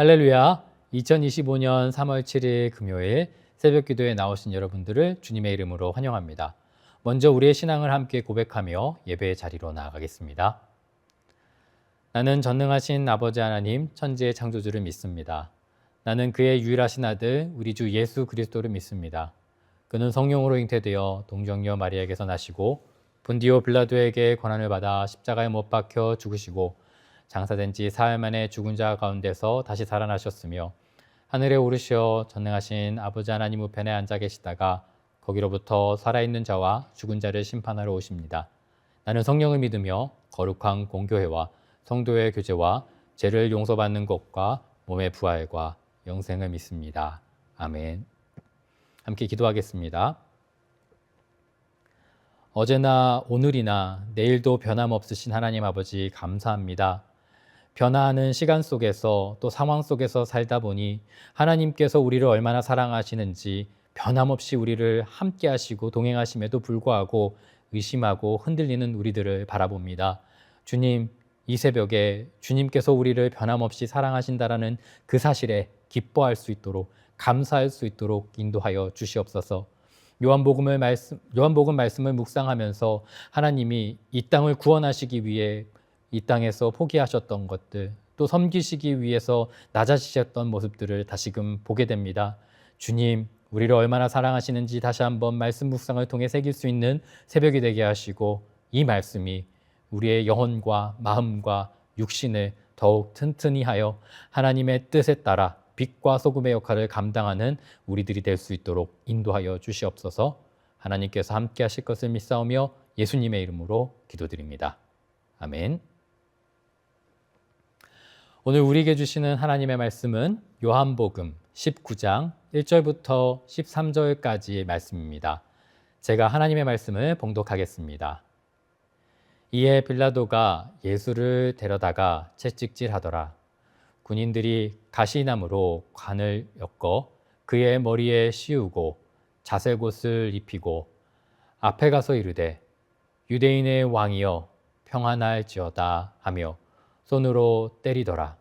할렐루야. 2025년 3월 7일 금요일 새벽 기도에 나오신 여러분들을 주님의 이름으로 환영합니다. 먼저 우리의 신앙을 함께 고백하며 예배의 자리로 나아가겠습니다. 나는 전능하신 아버지 하나님 천지의 창조주를 믿습니다. 나는 그의 유일하신 아들 우리 주 예수 그리스도를 믿습니다. 그는 성령으로 잉태되어 동정녀 마리아에게서 나시고 본디오 빌라도에게 고난을 받아 십자가에 못 박혀 죽으시고 장사된 지 사흘 만에 죽은 자 가운데서 다시 살아나셨으며 하늘에 오르시어 전능하신 아버지 하나님 우편에 앉아 계시다가 거기로부터 살아있는 자와 죽은 자를 심판하러 오십니다. 나는 성령을 믿으며 거룩한 공교회와 성도의 교제와 죄를 용서받는 것과 몸의 부활과 영생을 믿습니다. 아멘. 함께 기도하겠습니다. 어제나 오늘이나 내일도 변함없으신 하나님 아버지 감사합니다. 변화하는 시간 속에서 또 상황 속에서 살다 보니 하나님께서 우리를 얼마나 사랑하시는지 변함없이 우리를 함께 하시고 동행하심에도 불구하고 의심하고 흔들리는 우리들을 바라봅니다. 주님, 이 새벽에 주님께서 우리를 변함없이 사랑하신다라는 그 사실에 기뻐할 수 있도록 감사할 수 있도록 인도하여 주시옵소서. 요한복음 말씀을 묵상하면서 하나님이 이 땅을 구원하시기 위해 이 땅에서 포기하셨던 것들, 또 섬기시기 위해서 낮아지셨던 모습들을 다시금 보게 됩니다. 주님, 우리를 얼마나 사랑하시는지 다시 한번 말씀 묵상을 통해 새길 수 있는 새벽이 되게 하시고 이 말씀이 우리의 영혼과 마음과 육신을 더욱 튼튼히 하여 하나님의 뜻에 따라 빛과 소금의 역할을 감당하는 우리들이 될 수 있도록 인도하여 주시옵소서. 하나님께서 함께 하실 것을 믿사오며 예수님의 이름으로 기도드립니다. 아멘. 오늘 우리에게 주시는 하나님의 말씀은 요한복음 19장 1절부터 13절까지의 말씀입니다. 제가 하나님의 말씀을 봉독하겠습니다. 이에 빌라도가 예수를 데려다가 채찍질하더라. 군인들이 가시나무로 관을 엮어 그의 머리에 씌우고 자색옷을 입히고 앞에 가서 이르되 유대인의 왕이여 평안할지어다 하며 손으로 때리더라.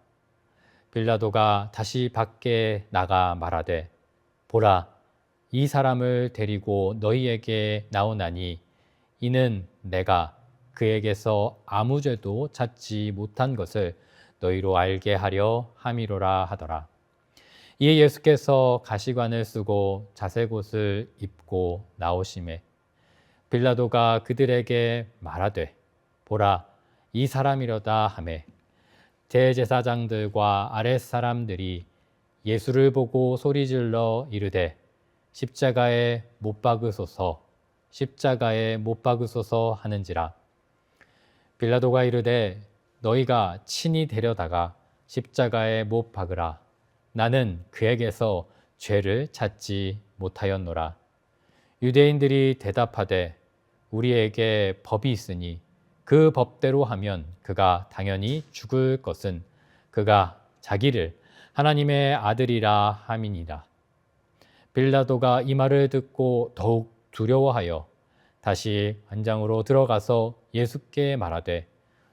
빌라도가 다시 밖에 나가 말하되 보라, 이 사람을 데리고 너희에게 나오나니 이는 내가 그에게서 아무 죄도 찾지 못한 것을 너희로 알게 하려 함이로라 하더라. 이에 예수께서 가시관을 쓰고 자색옷을 입고 나오시매 빌라도가 그들에게 말하되 보라, 이 사람이로다 하매 대제사장들과 아랫사람들이 예수를 보고 소리질러 이르되 십자가에 못 박으소서, 십자가에 못 박으소서 하는지라. 빌라도가 이르되 너희가 친히 데려다가 십자가에 못 박으라. 나는 그에게서 죄를 찾지 못하였노라. 유대인들이 대답하되 우리에게 법이 있으니 그 법대로 하면 그가 당연히 죽을 것은 그가 자기를 하나님의 아들이라 함이니라. 빌라도가 이 말을 듣고 더욱 두려워하여 다시 관장으로 들어가서 예수께 말하되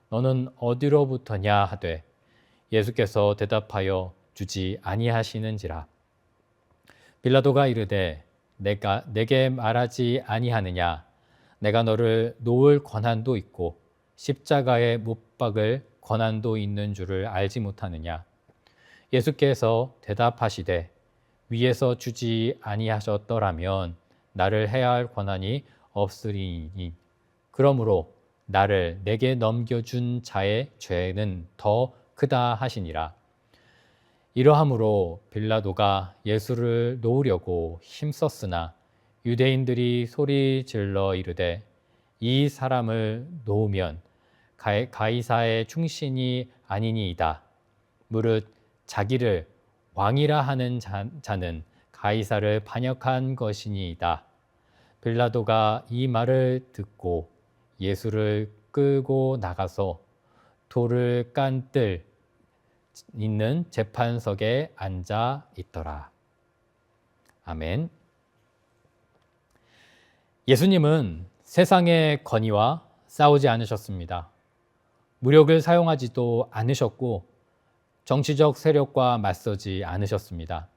너는 어디로부터냐 하되 예수께서 대답하여 주지 아니하시는지라. 빌라도가 이르되 내게 말하지 아니하느냐. 내가 너를 놓을 권한도 있고 십자가에 못 박을 권한도 있는 줄을 알지 못하느냐. 예수께서 대답하시되 위에서 주지 아니하셨더라면 나를 해야 할 권한이 없으리니 그러므로 나를 내게 넘겨준 자의 죄는 더 크다 하시니라. 이러함으로 빌라도가 예수를 놓으려고 힘썼으나 유대인들이 소리 질러 이르되 이 사람을 놓으면 가이사의 충신이 아니니이다. 무릇 자기를 왕이라 하는 자는 가이사를 반역한 것이니이다. 빌라도가 이 말을 듣고 예수를 끌고 나가서 돌을 깐 뜰 있는 재판석에 앉아 있더라. 아멘. 예수님은 세상의 권위와 싸우지 않으셨습니다. 무력을 사용하지도 않으셨고 정치적 세력과 맞서지 않으셨습니다.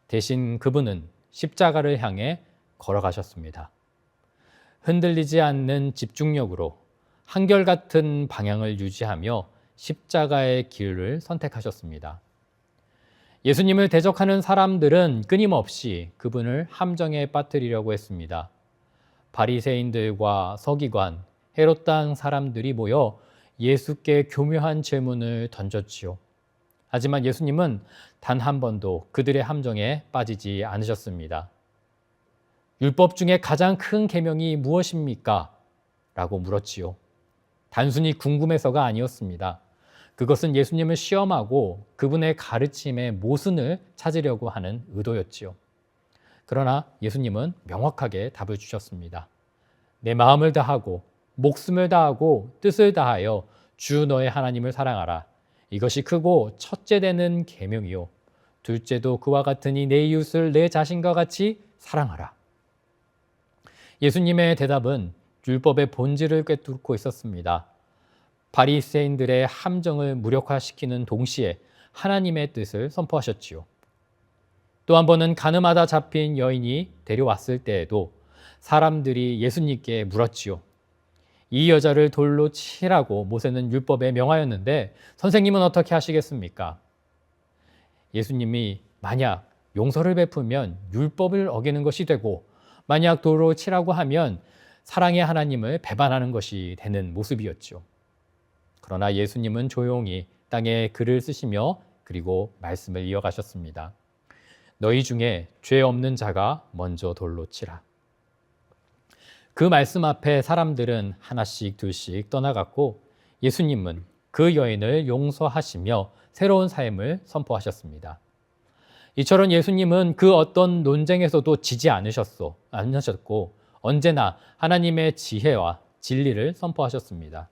대신 그분은 십자가를 향해 걸어가셨습니다. 흔들리지 않는 집중력으로 한결같은 방향을 유지하며 십자가의 길을 선택하셨습니다. 예수님을 대적하는 사람들은 끊임없이 그분을 함정에 빠뜨리려고 했습니다. 바리새인들과 서기관, 헤롯 당 사람들이 모여 예수께 교묘한 질문을 던졌지요. 하지만 예수님은 단 한 번도 그들의 함정에 빠지지 않으셨습니다. 율법 중에 가장 큰 계명이 무엇입니까? 라고 물었지요. 단순히 궁금해서가 아니었습니다. 그것은 예수님을 시험하고 그분의 가르침의 모순을 찾으려고 하는 의도였지요. 그러나 예수님은 명확하게 답을 주셨습니다. 내 마음을 다하고 목숨을 다하고 뜻을 다하여 주 너의 하나님을 사랑하라. 이것이 크고 첫째 되는 계명이요. 둘째도 그와 같으니 내 이웃을 내 자신과 같이 사랑하라. 예수님의 대답은 율법의 본질을 꿰뚫고 있었습니다. 바리새인들의 함정을 무력화시키는 동시에 하나님의 뜻을 선포하셨지요. 또 한 번은 가늠하다 잡힌 여인이 데려왔을 때에도 사람들이 예수님께 물었지요. 이 여자를 돌로 치라고 모세는 율법에 명하였는데 선생님은 어떻게 하시겠습니까? 예수님이 만약 용서를 베풀면 율법을 어기는 것이 되고 만약 돌로 치라고 하면 사랑의 하나님을 배반하는 것이 되는 모습이었죠. 그러나 예수님은 조용히 땅에 글을 쓰시며 그리고 말씀을 이어가셨습니다. 너희 중에 죄 없는 자가 먼저 돌로 치라. 그 말씀 앞에 사람들은 하나씩 둘씩 떠나갔고 예수님은 그 여인을 용서하시며 새로운 삶을 선포하셨습니다. 이처럼 예수님은 그 어떤 논쟁에서도 지지 않으셨고 언제나 하나님의 지혜와 진리를 선포하셨습니다.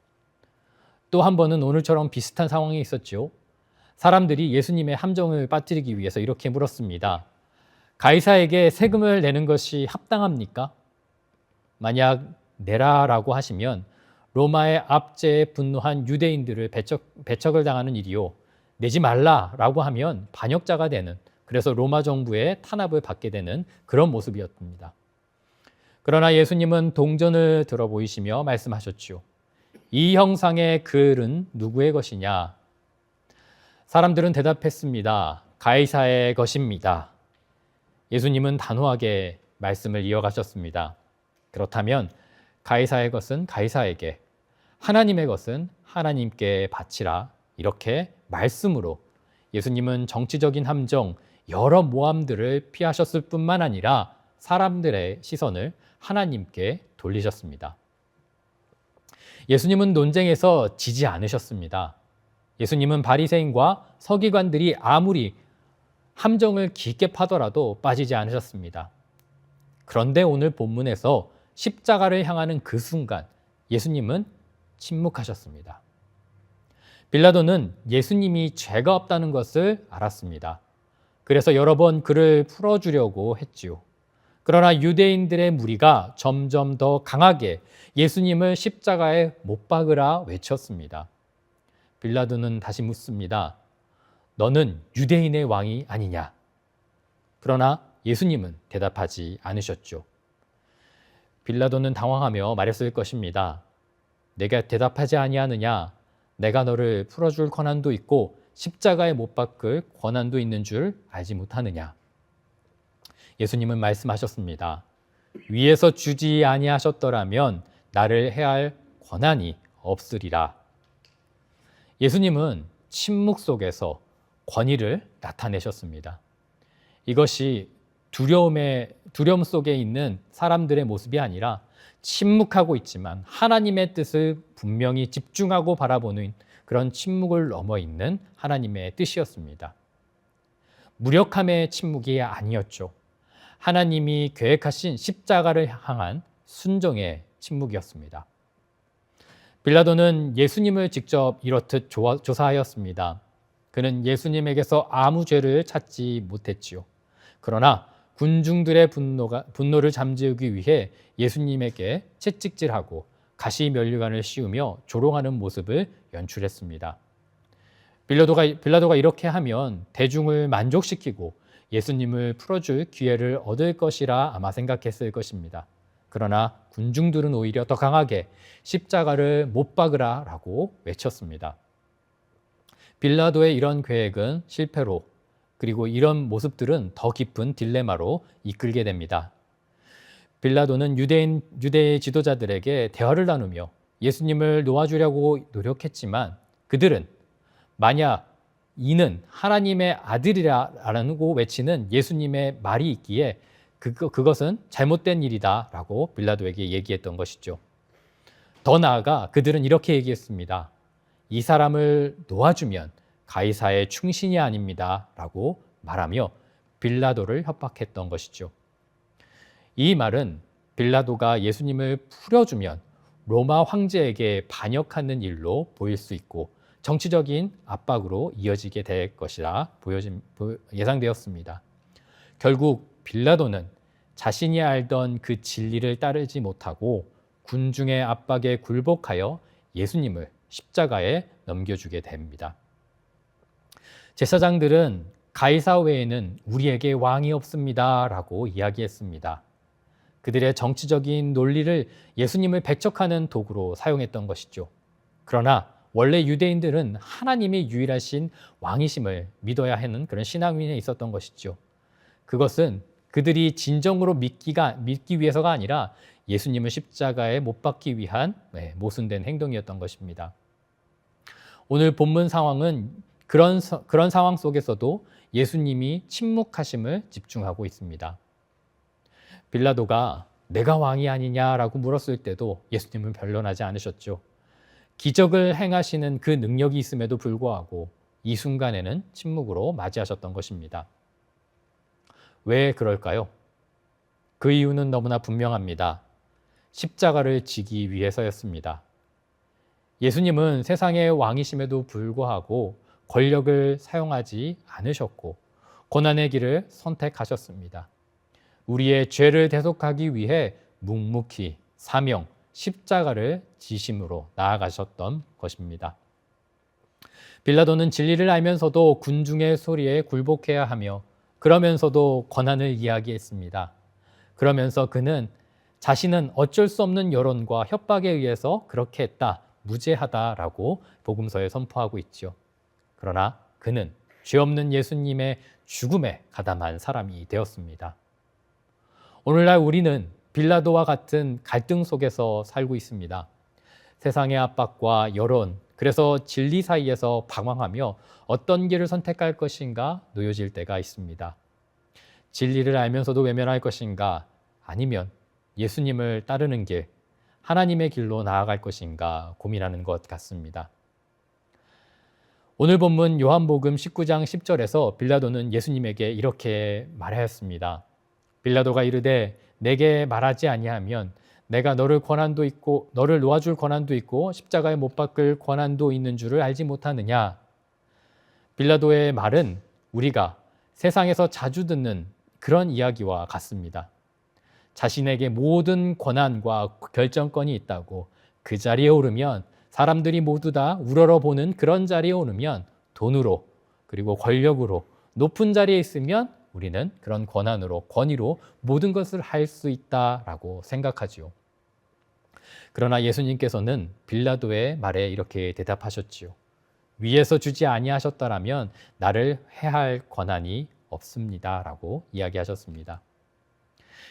또 한 번은 오늘처럼 비슷한 상황이 있었죠. 사람들이 예수님의 함정을 빠뜨리기 위해서 이렇게 물었습니다. 가이사에게 세금을 내는 것이 합당합니까? 만약 내라라고 하시면 로마의 압제에 분노한 유대인들을 배척을 당하는 일이요. 내지 말라라고 하면 반역자가 되는, 그래서 로마 정부의 탄압을 받게 되는 그런 모습이었습니다. 그러나 예수님은 동전을 들어 보이시며 말씀하셨죠. 이 형상의 글은 누구의 것이냐? 사람들은 대답했습니다. 가이사의 것입니다. 예수님은 단호하게 말씀을 이어가셨습니다. 그렇다면 가이사의 것은 가이사에게, 하나님의 것은 하나님께 바치라. 이렇게 말씀으로 예수님은 정치적인 함정, 여러 모함들을 피하셨을 뿐만 아니라 사람들의 시선을 하나님께 돌리셨습니다. 예수님은 논쟁에서 지지 않으셨습니다. 예수님은 바리새인과 서기관들이 아무리 함정을 깊게 파더라도 빠지지 않으셨습니다. 그런데 오늘 본문에서 십자가를 향하는 그 순간 예수님은 침묵하셨습니다. 빌라도는 예수님이 죄가 없다는 것을 알았습니다. 그래서 여러 번 그를 풀어주려고 했지요. 그러나 유대인들의 무리가 점점 더 강하게 예수님을 십자가에 못 박으라 외쳤습니다. 빌라도는 다시 묻습니다. 너는 유대인의 왕이 아니냐? 그러나 예수님은 대답하지 않으셨죠. 빌라도는 당황하며 말했을 것입니다. 내가 대답하지 아니하느냐? 내가 너를 풀어줄 권한도 있고 십자가에 못 박을 권한도 있는 줄 알지 못하느냐? 예수님은 말씀하셨습니다. 위에서 주지 아니하셨더라면 나를 해할 권한이 없으리라. 예수님은 침묵 속에서 권위를 나타내셨습니다. 이것이 두려움 속에 있는 사람들의 모습이 아니라 침묵하고 있지만 하나님의 뜻을 분명히 집중하고 바라보는 그런 침묵을 넘어 있는 하나님의 뜻이었습니다. 무력함의 침묵이 아니었죠. 하나님이 계획하신 십자가를 향한 순종의 침묵이었습니다. 빌라도는 예수님을 직접 이렇듯 조사하였습니다. 그는 예수님에게서 아무 죄를 찾지 못했지요. 그러나 군중들의 분노를 잠재우기 위해 예수님에게 채찍질하고 가시면류관을 씌우며 조롱하는 모습을 연출했습니다. 빌라도가 이렇게 하면 대중을 만족시키고 예수님을 풀어줄 기회를 얻을 것이라 아마 생각했을 것입니다. 그러나 군중들은 오히려 더 강하게 십자가를 못 박으라 라고 외쳤습니다. 빌라도의 이런 계획은 실패로, 그리고 이런 모습들은 더 깊은 딜레마로 이끌게 됩니다. 빌라도는 유대의 지도자들에게 대화를 나누며 예수님을 놓아주려고 노력했지만 그들은 만약 이는 하나님의 아들이라고 외치는 예수님의 말이 있기에 그것은 잘못된 일이다 라고 빌라도에게 얘기했던 것이죠. 더 나아가 그들은 이렇게 얘기했습니다. 이 사람을 놓아주면 가이사의 충신이 아닙니다 라고 말하며 빌라도를 협박했던 것이죠. 이 말은 빌라도가 예수님을 풀어주면 로마 황제에게 반역하는 일로 보일 수 있고 정치적인 압박으로 이어지게 될 것이라 예상되었습니다. 결국 빌라도는 자신이 알던 그 진리를 따르지 못하고 군중의 압박에 굴복하여 예수님을 십자가에 넘겨주게 됩니다. 제사장들은 가이사 외에는 우리에게 왕이 없습니다 라고 이야기했습니다. 그들의 정치적인 논리를 예수님을 배척하는 도구로 사용했던 것이죠. 그러나 원래 유대인들은 하나님이 유일하신 왕이심을 믿어야 하는 그런 신앙인에 있었던 것이죠. 그것은 그들이 진정으로 믿기 위해서가 아니라 예수님을 십자가에 못 박기 위한 모순된 행동이었던 것입니다. 오늘 본문 상황은 그런 상황 속에서도 예수님이 침묵하심을 집중하고 있습니다. 빌라도가 내가 왕이 아니냐라고 물었을 때도 예수님은 변론하지 않으셨죠. 기적을 행하시는 그 능력이 있음에도 불구하고 이 순간에는 침묵으로 맞이하셨던 것입니다. 왜 그럴까요? 그 이유는 너무나 분명합니다. 십자가를 지기 위해서였습니다. 예수님은 세상의 왕이심에도 불구하고 권력을 사용하지 않으셨고 고난의 길을 선택하셨습니다. 우리의 죄를 대속하기 위해 묵묵히 사명, 십자가를 지심으로 나아가셨던 것입니다. 빌라도는 진리를 알면서도 군중의 소리에 굴복해야 하며 그러면서도 권한을 이야기했습니다. 그러면서 그는 자신은 어쩔 수 없는 여론과 협박에 의해서 그렇게 했다, 무죄하다라고 복음서에 선포하고 있죠. 그러나 그는 죄 없는 예수님의 죽음에 가담한 사람이 되었습니다. 오늘날 우리는 빌라도와 같은 갈등 속에서 살고 있습니다. 세상의 압박과 여론, 그래서 진리 사이에서 방황하며 어떤 길을 선택할 것인가 놓여질 때가 있습니다. 진리를 알면서도 외면할 것인가, 아니면 예수님을 따르는 길, 하나님의 길로 나아갈 것인가 고민하는 것 같습니다. 오늘 본문 요한복음 19장 10절에서 빌라도는 예수님에게 이렇게 말하였습니다. 빌라도가 이르되 내게 말하지 아니하면 내가 너를 놓아줄 권한도 있고 십자가에 못 박을 권한도 있는 줄을 알지 못하느냐. 빌라도의 말은 우리가 세상에서 자주 듣는 그런 이야기와 같습니다. 자신에게 모든 권한과 결정권이 있다고 그 자리에 오르면 사람들이 모두 다 우러러보는 그런 자리에 오르면 돈으로 그리고 권력으로 높은 자리에 있으면 우리는 그런 권위로 모든 것을 할 수 있다라고 생각하지요. 그러나 예수님께서는 빌라도의 말에 이렇게 대답하셨지요. 위에서 주지 아니하셨더라면 나를 해할 권한이 없습니다라고 이야기하셨습니다.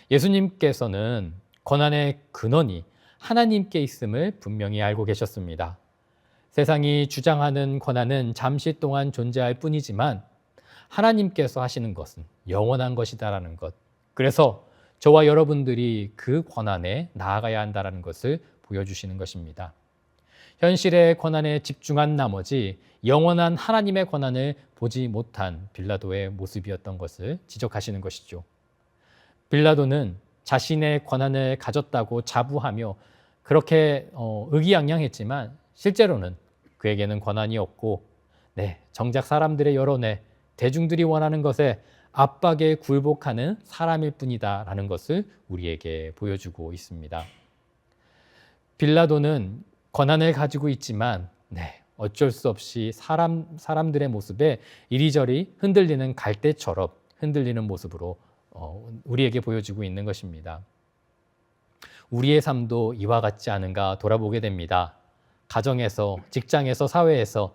예수님께서는 권한의 근원이 하나님께 있음을 분명히 알고 계셨습니다. 세상이 주장하는 권한은 잠시 동안 존재할 뿐이지만 하나님께서 하시는 것은 영원한 것이다라는 것. 그래서 저와 여러분들이 그 권한에 나아가야 한다는 것을 보여주시는 것입니다. 현실의 권한에 집중한 나머지 영원한 하나님의 권한을 보지 못한 빌라도의 모습이었던 것을 지적하시는 것이죠. 빌라도는 자신의 권한을 가졌다고 자부하며 그렇게 의기양양했지만 실제로는 그에게는 권한이 없고 정작 사람들의 여론에 대중들이 원하는 것에 압박에 굴복하는 사람일 뿐이다라는 것을 우리에게 보여주고 있습니다. 빌라도는 권한을 가지고 있지만 어쩔 수 없이 사람들의 모습에 이리저리 흔들리는 갈대처럼 흔들리는 모습으로 우리에게 보여지고 있는 것입니다. 우리의 삶도 이와 같지 않은가 돌아보게 됩니다. 가정에서, 직장에서, 사회에서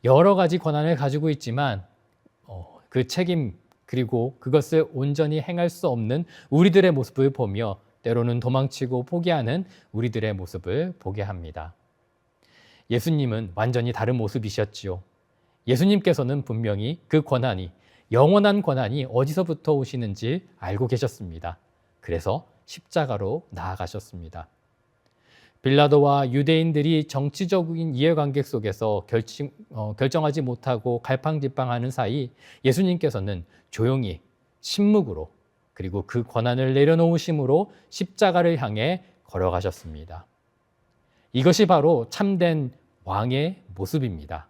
여러 가지 권한을 가지고 있지만 그 책임 그리고 그것을 온전히 행할 수 없는 우리들의 모습을 보며 때로는 도망치고 포기하는 우리들의 모습을 보게 합니다. 예수님은 완전히 다른 모습이셨지요. 예수님께서는 분명히 그 권한이, 영원한 권한이 어디서부터 오시는지 알고 계셨습니다. 그래서 십자가로 나아가셨습니다. 빌라도와 유대인들이 정치적인 이해관계 속에서 결정하지 못하고 갈팡질팡하는 사이 예수님께서는 조용히 침묵으로 그리고 그 권한을 내려놓으심으로 십자가를 향해 걸어가셨습니다. 이것이 바로 참된 왕의 모습입니다.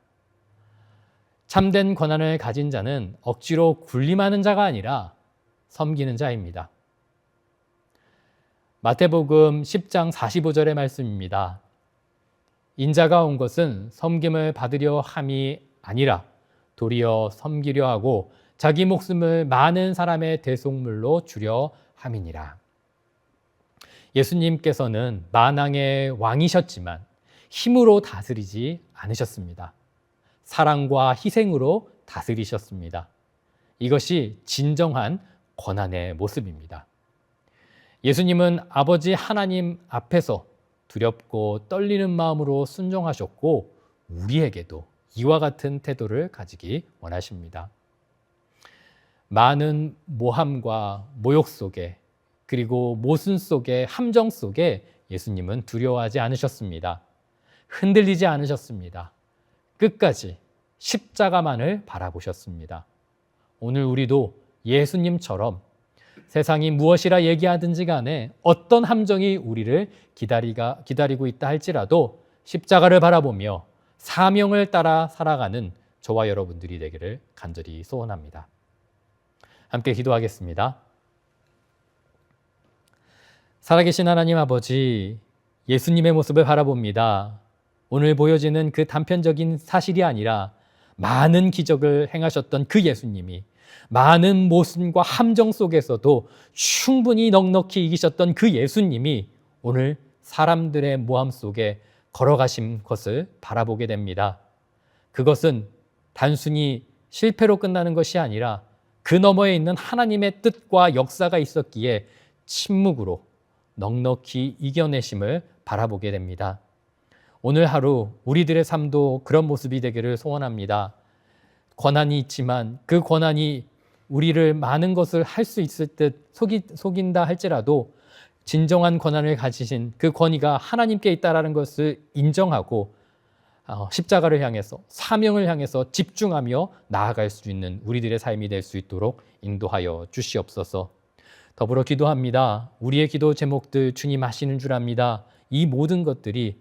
참된 권한을 가진 자는 억지로 군림하는 자가 아니라 섬기는 자입니다. 마태복음 10장 45절의 말씀입니다. 인자가 온 것은 섬김을 받으려 함이 아니라 도리어 섬기려 하고 자기 목숨을 많은 사람의 대속물로 주려 함이니라. 예수님께서는 만왕의 왕이셨지만 힘으로 다스리지 않으셨습니다. 사랑과 희생으로 다스리셨습니다. 이것이 진정한 권한의 모습입니다. 예수님은 아버지 하나님 앞에서 두렵고 떨리는 마음으로 순종하셨고 우리에게도 이와 같은 태도를 가지기 원하십니다. 많은 모함과 모욕 속에 그리고 모순 속에 함정 속에 예수님은 두려워하지 않으셨습니다. 흔들리지 않으셨습니다. 끝까지 십자가만을 바라보셨습니다. 오늘 우리도 예수님처럼 세상이 무엇이라 얘기하든지 간에 어떤 함정이 우리를 기다리고 있다 할지라도 십자가를 바라보며 사명을 따라 살아가는 저와 여러분들이 되기를 간절히 소원합니다. 함께 기도하겠습니다. 살아계신 하나님 아버지, 예수님의 모습을 바라봅니다. 오늘 보여지는 그 단편적인 사실이 아니라 많은 기적을 행하셨던 그 예수님이 많은 모순과 함정 속에서도 충분히 넉넉히 이기셨던 그 예수님이 오늘 사람들의 모함 속에 걸어가신 것을 바라보게 됩니다. 그것은 단순히 실패로 끝나는 것이 아니라 그 너머에 있는 하나님의 뜻과 역사가 있었기에 침묵으로 넉넉히 이겨내심을 바라보게 됩니다. 오늘 하루 우리들의 삶도 그런 모습이 되기를 소원합니다. 권한이 있지만 그 권한이 우리를 많은 것을 할 수 있을 듯 속인다 할지라도 진정한 권한을 가지신 그 권위가 하나님께 있다는 것을 인정하고 십자가를 향해서 사명을 향해서 집중하며 나아갈 수 있는 우리들의 삶이 될 수 있도록 인도하여 주시옵소서. 더불어 기도합니다. 우리의 기도 제목들 주님 아시는 줄 압니다. 이 모든 것들이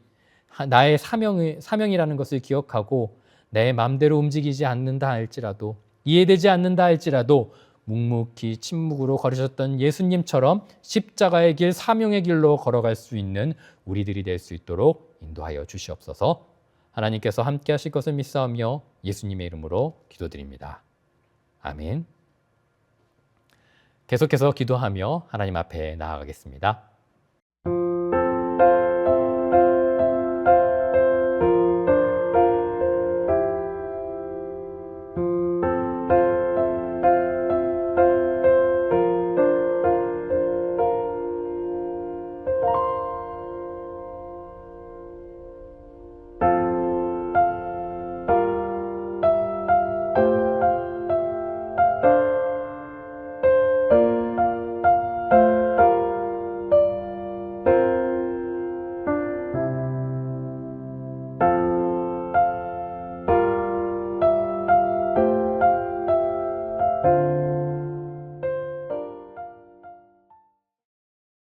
나의 사명이라는 것을 기억하고 내 마음대로 움직이지 않는다 할지라도 이해되지 않는다 할지라도 묵묵히 침묵으로 걸으셨던 예수님처럼 십자가의 길, 사명의 길로 걸어갈 수 있는 우리들이 될 수 있도록 인도하여 주시옵소서. 하나님께서 함께 하실 것을 믿사오며 예수님의 이름으로 기도드립니다. 아멘. 계속해서 기도하며 하나님 앞에 나아가겠습니다.